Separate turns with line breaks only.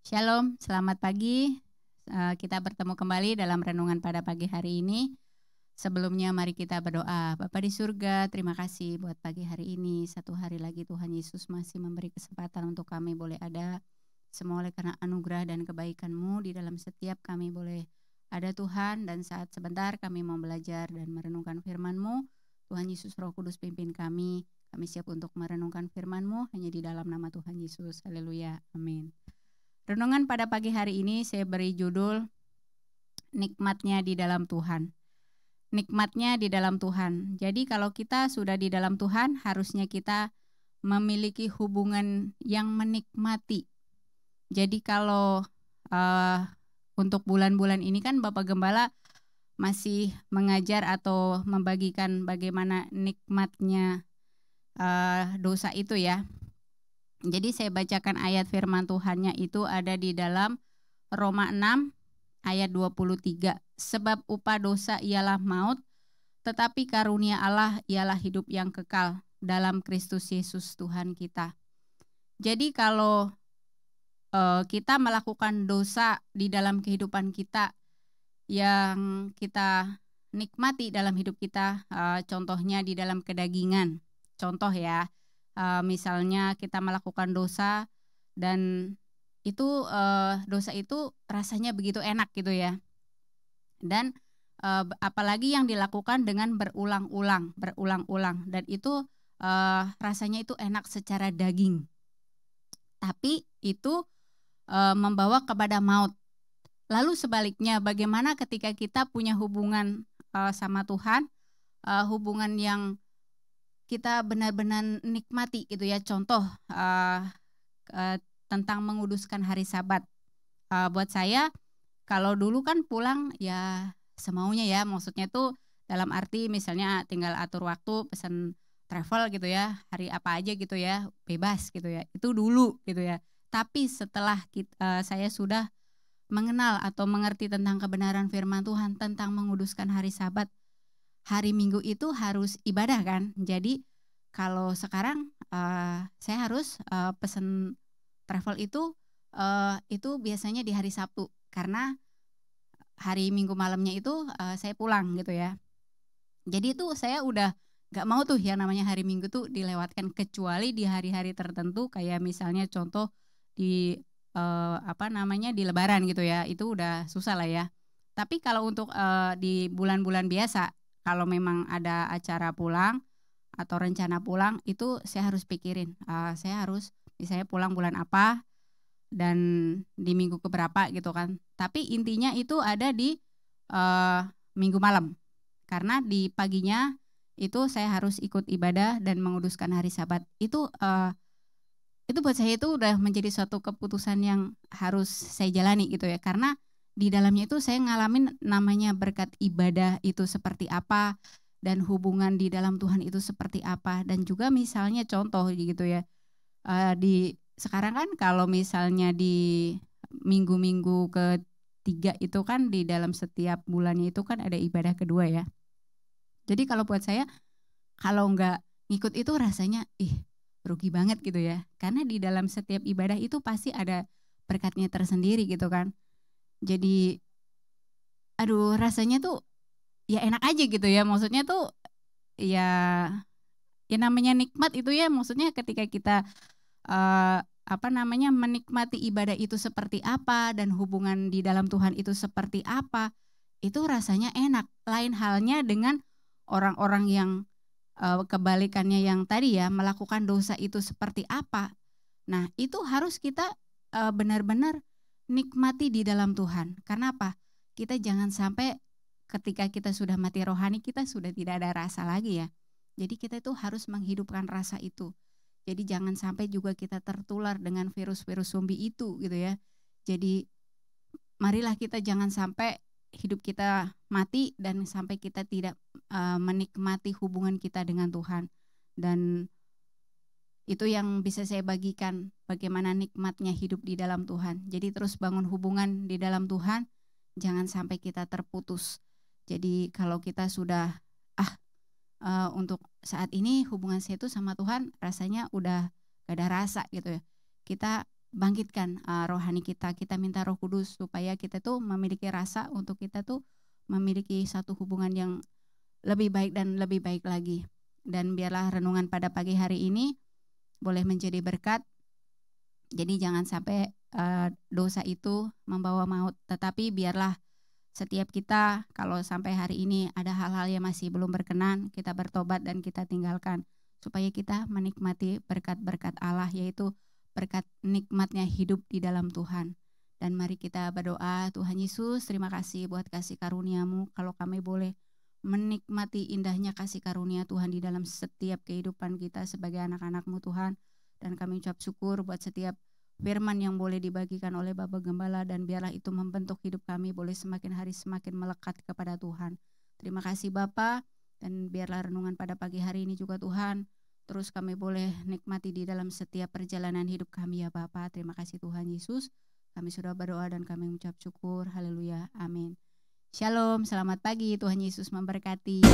Shalom, selamat pagi. Kita bertemu kembali dalam renungan pada pagi hari ini. Sebelumnya mari kita berdoa. Bapa di surga, terima kasih buat pagi hari ini. Satu hari lagi Tuhan Yesus masih memberi kesempatan untuk kami boleh ada. Semua oleh karena anugerah dan kebaikan-Mu di dalam setiap kami boleh ada Tuhan. Dan saat sebentar kami mau belajar dan merenungkan firman-Mu. Tuhan Yesus Roh Kudus pimpin kami. Kami siap untuk merenungkan firman-Mu hanya di dalam nama Tuhan Yesus. Haleluya, amin. Renungan pada pagi hari ini saya beri judul Nikmatnya di dalam Tuhan. Nikmatnya di dalam Tuhan. Jadi kalau kita sudah di dalam Tuhan, harusnya kita memiliki hubungan yang menikmati. Jadi kalau untuk bulan-bulan ini kan Bapak Gembala masih mengajar atau membagikan bagaimana nikmatnya dosa itu ya. Jadi saya bacakan ayat firman Tuhannya itu ada di dalam Roma 6 ayat 23. Sebab upah dosa ialah maut, tetapi karunia Allah ialah hidup yang kekal dalam Kristus Yesus Tuhan kita. Jadi kalau kita melakukan dosa di dalam kehidupan kita yang kita nikmati dalam hidup kita, contohnya di dalam kedagingan. Contoh ya. Misalnya kita melakukan dosa dan itu dosa itu rasanya begitu enak gitu ya. Dan apalagi yang dilakukan dengan berulang-ulang dan itu rasanya itu enak secara daging. Tapi itu membawa kepada maut. Lalu sebaliknya, bagaimana ketika kita punya hubungan sama Tuhan, hubungan yang kita benar-benar nikmati gitu ya. Contoh tentang menguduskan hari Sabat. Buat saya kalau dulu kan pulang ya semaunya ya, maksudnya tuh dalam arti misalnya tinggal atur waktu pesan travel gitu ya, hari apa aja gitu ya, bebas gitu ya. Itu dulu gitu ya. Tapi setelah saya sudah mengenal atau mengerti tentang kebenaran firman Tuhan tentang menguduskan hari Sabat, hari Minggu itu harus ibadah kan. Jadi kalau sekarang saya harus pesen travel itu biasanya di hari Sabtu karena hari Minggu malamnya itu saya pulang gitu ya. Jadi itu saya udah gak mau tuh yang namanya hari Minggu tuh dilewatkan, kecuali di hari-hari tertentu kayak misalnya contoh di di Lebaran gitu ya. Itu udah susah lah ya. Tapi kalau untuk di bulan-bulan biasa, kalau memang ada acara pulang atau rencana pulang, itu saya harus pikirin, saya harus misalnya pulang bulan apa dan di minggu keberapa gitu kan. Tapi intinya itu ada di minggu malam, karena di paginya itu saya harus ikut ibadah dan menguduskan hari Sabat. Itu buat saya itu udah menjadi suatu keputusan yang harus saya jalani gitu ya, karena di dalamnya itu saya ngalamin namanya berkat ibadah itu seperti apa dan hubungan di dalam Tuhan itu seperti apa. Dan juga misalnya contoh gitu ya, di sekarang kan kalau misalnya di minggu-minggu ketiga itu kan di dalam setiap bulannya itu kan ada ibadah kedua ya. Jadi kalau buat saya kalau nggak ngikut itu rasanya rugi banget gitu ya. Karena di dalam setiap ibadah itu pasti ada berkatnya tersendiri gitu kan. Jadi aduh rasanya tuh ya enak aja gitu ya. Maksudnya tuh ya namanya nikmat itu ya, maksudnya ketika kita menikmati ibadah itu seperti apa dan hubungan di dalam Tuhan itu seperti apa, itu rasanya enak. Lain halnya dengan orang-orang yang kebalikannya yang tadi ya, melakukan dosa itu seperti apa. Nah itu harus kita benar-benar nikmati di dalam Tuhan. Karena apa? Kita jangan sampai ketika kita sudah mati rohani, kita sudah tidak ada rasa lagi ya. Jadi kita itu harus menghidupkan rasa itu. Jadi jangan sampai juga kita tertular dengan virus-virus zombie itu gitu ya. Jadi marilah kita jangan sampai hidup kita mati dan sampai kita tidak menikmati hubungan kita dengan Tuhan. Dan itu yang bisa saya bagikan, bagaimana nikmatnya hidup di dalam Tuhan. Jadi terus bangun hubungan di dalam Tuhan, jangan sampai kita terputus. Jadi kalau kita sudah untuk saat ini hubungan saya itu sama Tuhan rasanya udah gak ada rasa gitu ya. Kita bangkitkan rohani kita. Kita minta Roh Kudus supaya kita tuh memiliki rasa untuk kita tuh memiliki satu hubungan yang lebih baik dan lebih baik lagi. Dan biarlah renungan pada pagi hari ini boleh menjadi berkat. Jadi jangan sampai dosa itu membawa maut, tetapi biarlah setiap kita kalau sampai hari ini ada hal-hal yang masih belum berkenan, kita bertobat dan kita tinggalkan, supaya kita menikmati berkat-berkat Allah, yaitu berkat nikmatnya hidup di dalam Tuhan. Dan mari kita berdoa. Tuhan Yesus, terima kasih buat kasih karunia-Mu. Kalau kami boleh menikmati indahnya kasih karunia Tuhan di dalam setiap kehidupan kita sebagai anak-anak-Mu Tuhan. Dan kami ucap syukur buat setiap firman yang boleh dibagikan oleh Bapak Gembala, dan biarlah itu membentuk hidup kami boleh semakin hari semakin melekat kepada Tuhan. Terima kasih Bapa, dan biarlah renungan pada pagi hari ini juga Tuhan terus kami boleh nikmati di dalam setiap perjalanan hidup kami ya Bapa. Terima kasih Tuhan Yesus. Kami sudah berdoa dan kami mengucap syukur. Haleluya. Amin. Shalom, selamat pagi. Tuhan Yesus memberkati.